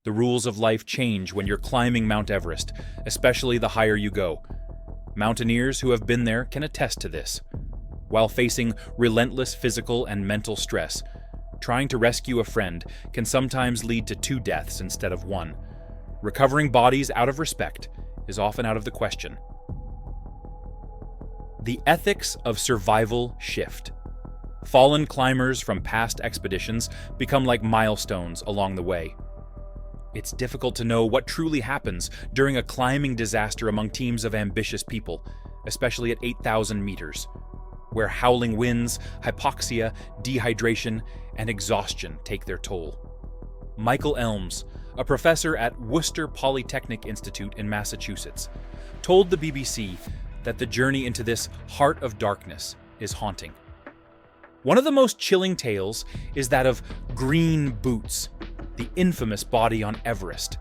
The rules of life change when you're climbing Mount Everest, especially the higher you go. Mountaineers who have been there can attest to this. While facing relentless physical and mental stress, trying to rescue a friend can sometimes lead to 2 deaths instead of 1. Recovering bodies out of respect is often out of the question. The ethics of survival shift. Fallen climbers from past expeditions become like milestones along the way. It's difficult to know what truly happens during a climbing disaster among teams of ambitious people, especially at 8,000 meters, where howling winds, hypoxia, dehydration, and exhaustion take their toll. Michael Elms, a professor at Worcester Polytechnic Institute in Massachusetts, told the BBC that the journey into this heart of darkness is haunting. One of the most chilling tales is that of Green Boots, the infamous body on Everest.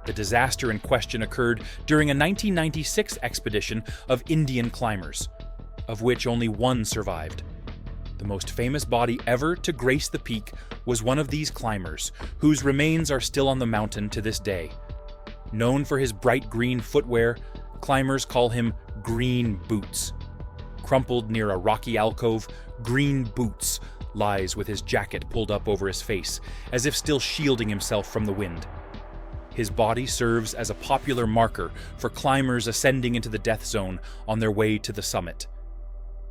The disaster in question occurred during a 1996 expedition of Indian climbers, of which only 1 survived. The most famous body ever to grace the peak was one of these climbers, whose remains are still on the mountain to this day. Known for his bright green footwear, climbers call him Green Boots. Crumpled near a rocky alcove, Green Boots lies with his jacket pulled up over his face, as if still shielding himself from the wind. His body serves as a popular marker for climbers ascending into the death zone on their way to the summit.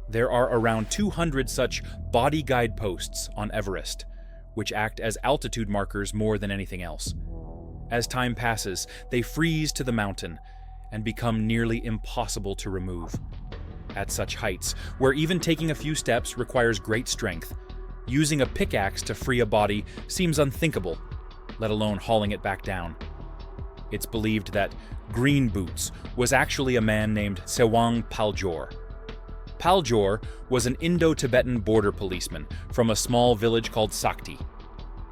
There are around 200 such body guide posts on Everest, which act as altitude markers more than anything else. As time passes, they freeze to the mountain and become nearly impossible to remove. At such heights, where even taking a few steps requires great strength, using a pickaxe to free a body seems unthinkable, let alone hauling it back down. It's believed that Green Boots was actually a man named Sewang Paljor. Paljor was an Indo-Tibetan border policeman from a small village called Sakti.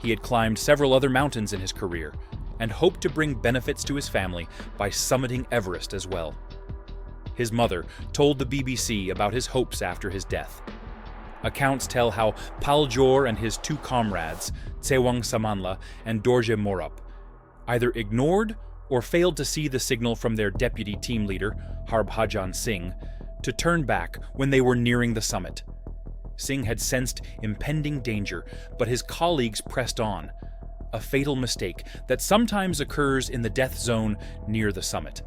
He had climbed several other mountains in his career and hoped to bring benefits to his family by summiting Everest as well. His mother told the BBC about his hopes after his death. Accounts tell how Paljor and his 2 comrades, Tsewang Samanla and Dorje Morup, either ignored or failed to see the signal from their deputy team leader, Harbhajan Singh, to turn back when they were nearing the summit. Singh had sensed impending danger, but his colleagues pressed on, a fatal mistake that sometimes occurs in the death zone near the summit,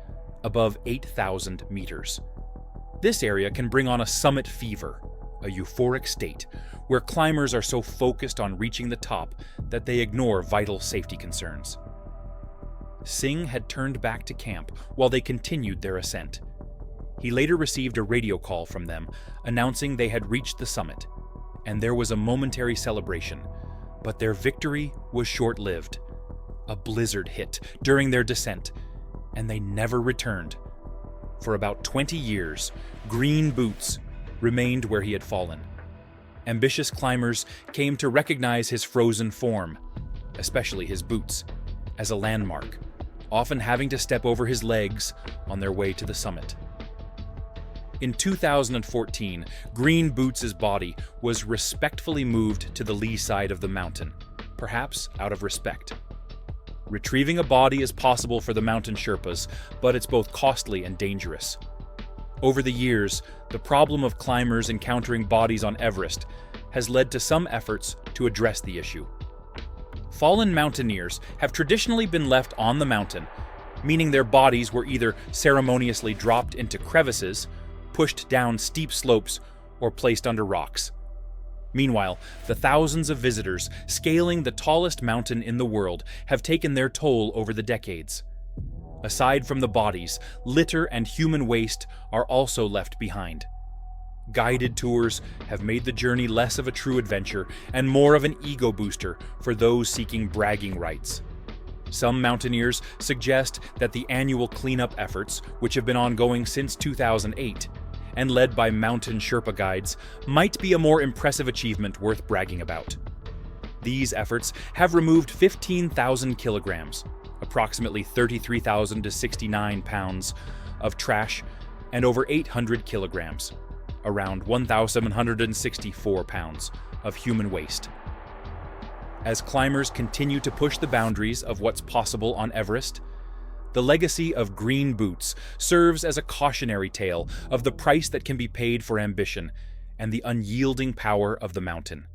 above 8,000 meters. This area can bring on a summit fever, a euphoric state, where climbers are so focused on reaching the top that they ignore vital safety concerns. Singh had turned back to camp while they continued their ascent. He later received a radio call from them announcing they had reached the summit, and there was a momentary celebration, but their victory was short-lived. A blizzard hit during their descent, and they never returned. For about 20 years, Green Boots remained where he had fallen. Ambitious climbers came to recognize his frozen form, especially his boots, as a landmark, often having to step over his legs on their way to the summit. In 2014, Green Boots' body was respectfully moved to the lee side of the mountain, perhaps out of respect. Retrieving a body is possible for the mountain Sherpas, but it's both costly and dangerous. Over the years, the problem of climbers encountering bodies on Everest has led to some efforts to address the issue. Fallen mountaineers have traditionally been left on the mountain, meaning their bodies were either ceremoniously dropped into crevices, pushed down steep slopes, or placed under rocks. Meanwhile, the thousands of visitors scaling the tallest mountain in the world have taken their toll over the decades. Aside from the bodies, litter and human waste are also left behind. Guided tours have made the journey less of a true adventure and more of an ego booster for those seeking bragging rights. Some mountaineers suggest that the annual cleanup efforts, which have been ongoing since 2008, and led by mountain Sherpa guides, might be a more impressive achievement worth bragging about. These efforts have removed 15,000 kilograms, approximately 33,000 to 69 pounds, of trash, and over 800 kilograms, around 1,764 pounds, of human waste. As climbers continue to push the boundaries of what's possible on Everest, the legacy of green boots serves as a cautionary tale of the price that can be paid for ambition and the unyielding power of the mountain.